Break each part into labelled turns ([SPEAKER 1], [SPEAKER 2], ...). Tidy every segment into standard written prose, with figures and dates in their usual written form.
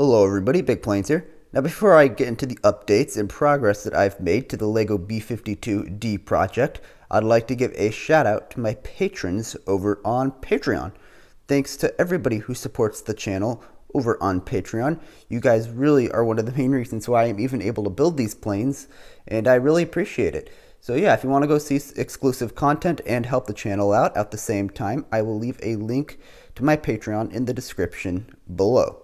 [SPEAKER 1] Hello everybody, Big Plains here. Now before I get into the updates and progress that I've made to the LEGO B-52D project, I'd like to give a shout out to my patrons over on Patreon. Thanks to everybody who supports the channel over on Patreon. You guys really are one of the main reasons why I'm even able to build these planes, and I really appreciate it. So yeah, if you want to go see exclusive content and help the channel out at the same time, I will leave a link to my Patreon in the description below.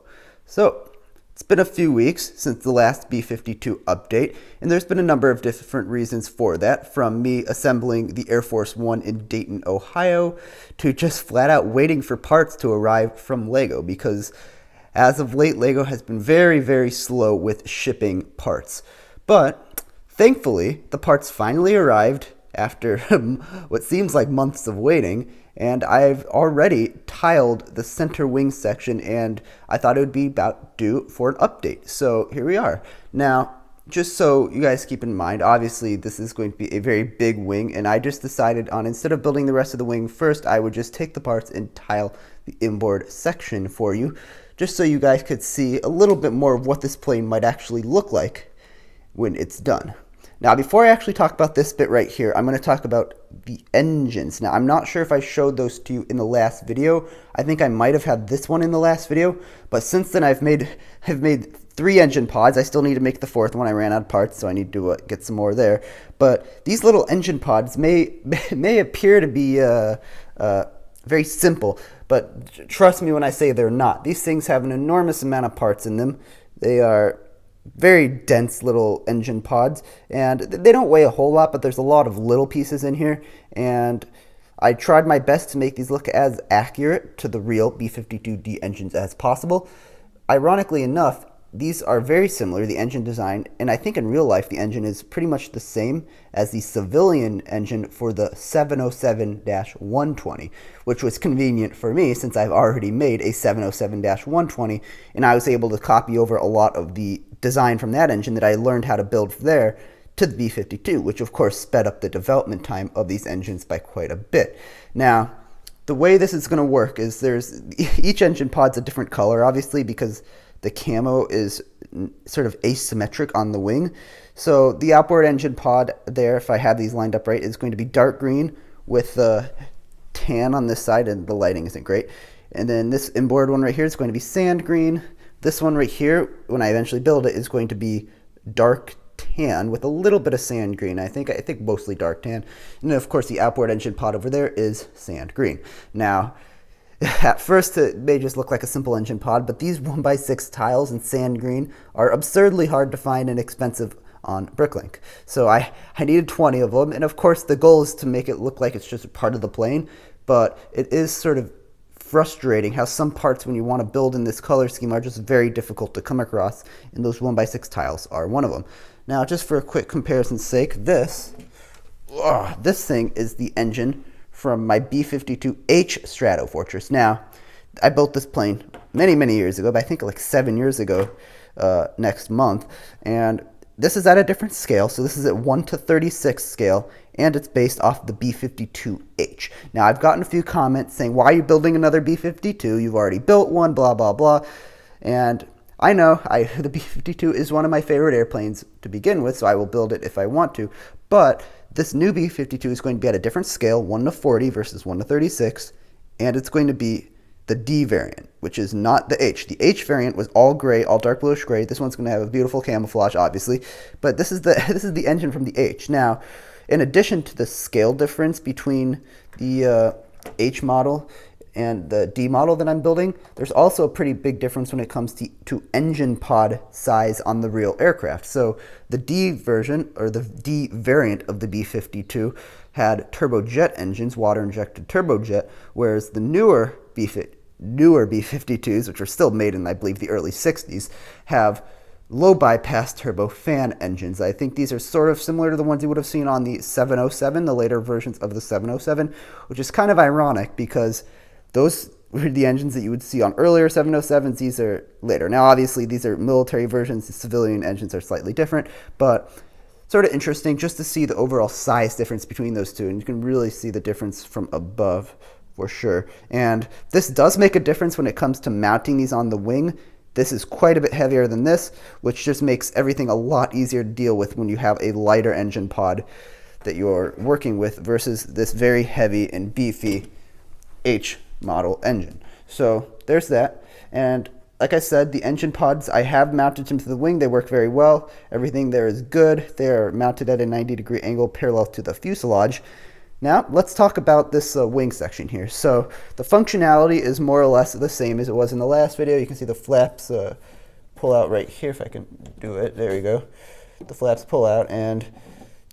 [SPEAKER 1] So, it's been a few weeks since the last B-52 update, and there's been a number of different reasons for that, from me assembling the Air Force One in Dayton, Ohio, to just flat out waiting for parts to arrive from LEGO, because as of late, LEGO has been very slow with shipping parts. But, thankfully, the parts finally arrived after what seems like months of waiting, and I've already tiled the center wing section, and I thought it would be about due for an update. So here we are. Now, just so you guys keep in mind, obviously this is going to be a very big wing, and I just decided on, instead of building the rest of the wing first, I would just take the parts and tile the inboard section for you, just so you guys could see a little bit more of what this plane might actually look like when it's done. Now, before I actually talk about this bit right here, I'm going to talk about the engines. Now, I'm not sure if I showed those to you in the last video. I think I might have had this one in the last video, but since then I've made 3 engine pods. I still need to make the 4th one. I ran out of parts, so I need to get some more there. But these little engine pods may appear to be very simple, but trust me when I say they're not. These things have an enormous amount of parts in them. They are very dense little engine pods, and they don't weigh a whole lot, but there's a lot of little pieces in here, and I tried my best to make these look as accurate to the real B-52D engines as possible. Ironically enough, these are very similar, the engine design, and I think in real life the engine is pretty much the same as the civilian engine for the 707-120, which was convenient for me since I've already made a 707-120, and I was able to copy over a lot of the design from that engine that I learned how to build there to the B-52, which of course sped up the development time of these engines by quite a bit. Now, the way this is going to work is each engine pod's a different color, obviously, because the camo is sort of asymmetric on the wing. So the outboard engine pod there, if I have these lined up right, is going to be dark green with the tan on this side, and the lighting isn't great. And then this inboard one right here is going to be sand green. This one right here, when I eventually build it, is going to be dark tan with a little bit of sand green. I think mostly dark tan. And then of course the outboard engine pod over there is sand green. Now, at first it may just look like a simple engine pod, but these 1x6 tiles in sand green are absurdly hard to find and expensive on Bricklink. So I needed 20 of them, and of course the goal is to make it look like it's just a part of the plane, but it is sort of frustrating how some parts, when you want to build in this color scheme, are just very difficult to come across, and those 1x6 tiles are one of them. Now, just for a quick comparison's sake, this thing is the engine from my B-52H stratofortress. Now, I built this plane many years ago, but I think like 7 years ago next month, and this is at a different scale. So this is at 1:36 scale, and it's based off the B-52H. Now, I've gotten a few comments saying, why are you building another B-52? You've already built one, blah, blah, blah. And I know the B-52 is one of my favorite airplanes to begin with, so I will build it if I want to. But this new B-52 is going to be at a different scale, 1:40 versus 1:36, and it's going to be the D variant, which is not the H. The H variant was all gray, all dark bluish gray. This one's going to have a beautiful camouflage, obviously, but this is the engine from the H. Now, in addition to the scale difference between the H model and the D model that I'm building, there's also a pretty big difference when it comes to engine pod size on the real aircraft. So the D version, or the D variant of the B-52, had turbojet engines, water-injected turbojet, whereas the newer B-52s, which are still made in, I believe, the early 60s, have low bypass turbofan engines. I think these are sort of similar to the ones you would have seen on the 707, the later versions of the 707, which is kind of ironic because those were the engines that you would see on earlier 707s. These are later. Now, obviously, these are military versions. The civilian engines are slightly different, but sort of interesting just to see the overall size difference between those two, and you can really see the difference from above for sure. And this does make a difference when it comes to mounting these on the wing. This is quite a bit heavier than this, which just makes everything a lot easier to deal with when you have a lighter engine pod that you're working with versus this very heavy and beefy H model engine. So there's that. And like I said, the engine pods, I have mounted them to the wing. They work very well. Everything there is good. They're mounted at a 90-degree angle parallel to the fuselage. Now, let's talk about this wing section here. So the functionality is more or less the same as it was in the last video. You can see the flaps pull out right here, if I can do it. There you go. The flaps pull out, and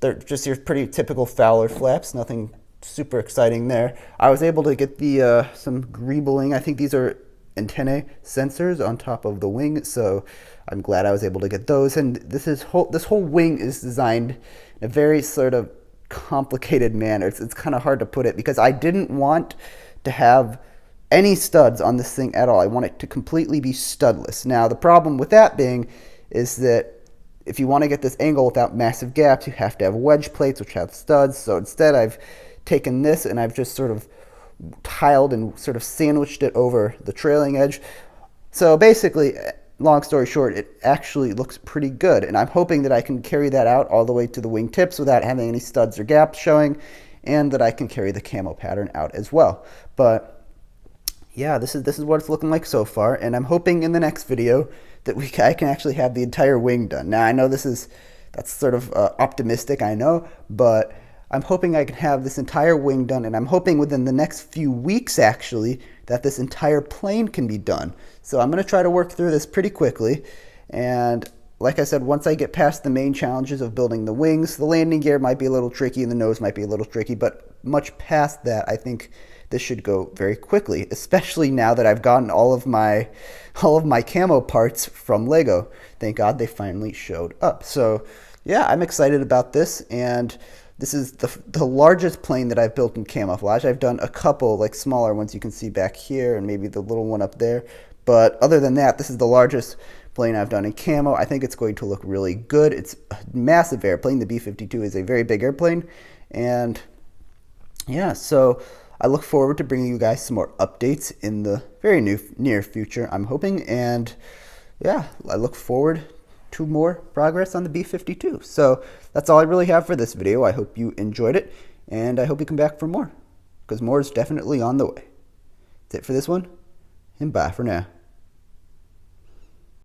[SPEAKER 1] they're just your pretty typical Fowler flaps. Nothing super exciting there. I was able to get the some greebling. I think these are antennae sensors on top of the wing, so I'm glad I was able to get those. And this whole wing is designed in a very sort of complicated manner. It's kind of hard to put it because I didn't want to have any studs on this thing at all. I want it to completely be studless. Now the problem with that being is that if you want to get this angle without massive gaps, you have to have wedge plates which have studs. So instead I've taken this and I've just sort of tiled and sort of sandwiched it over the trailing edge. So basically, long story short, it actually looks pretty good, and I'm hoping that I can carry that out all the way to the wing tips without having any studs or gaps showing, and that I can carry the camo pattern out as well. But yeah, this is what it's looking like so far, and I'm hoping in the next video that I can actually have the entire wing done. Now I know that's sort of optimistic, I know, but I'm hoping I can have this entire wing done, and I'm hoping within the next few weeks, actually, that this entire plane can be done. So I'm going to try to work through this pretty quickly, and like I said, once I get past the main challenges of building the wings, the landing gear might be a little tricky, and the nose might be a little tricky, but much past that, I think this should go very quickly, especially now that I've gotten all of my camo parts from LEGO. Thank God they finally showed up. So yeah, I'm excited about this, and this is the largest plane that I've built in camouflage. I've done a couple like smaller ones you can see back here and maybe the little one up there. But other than that, this is the largest plane I've done in camo. I think it's going to look really good. It's a massive airplane. The B-52 is a very big airplane. And yeah, so I look forward to bringing you guys some more updates in the very near future, I'm hoping. And yeah, I look forward to more progress on the B-52. So that's all I really have for this video. I hope you enjoyed it, and I hope you come back for more, because more is definitely on the way. That's it for this one, and bye for now.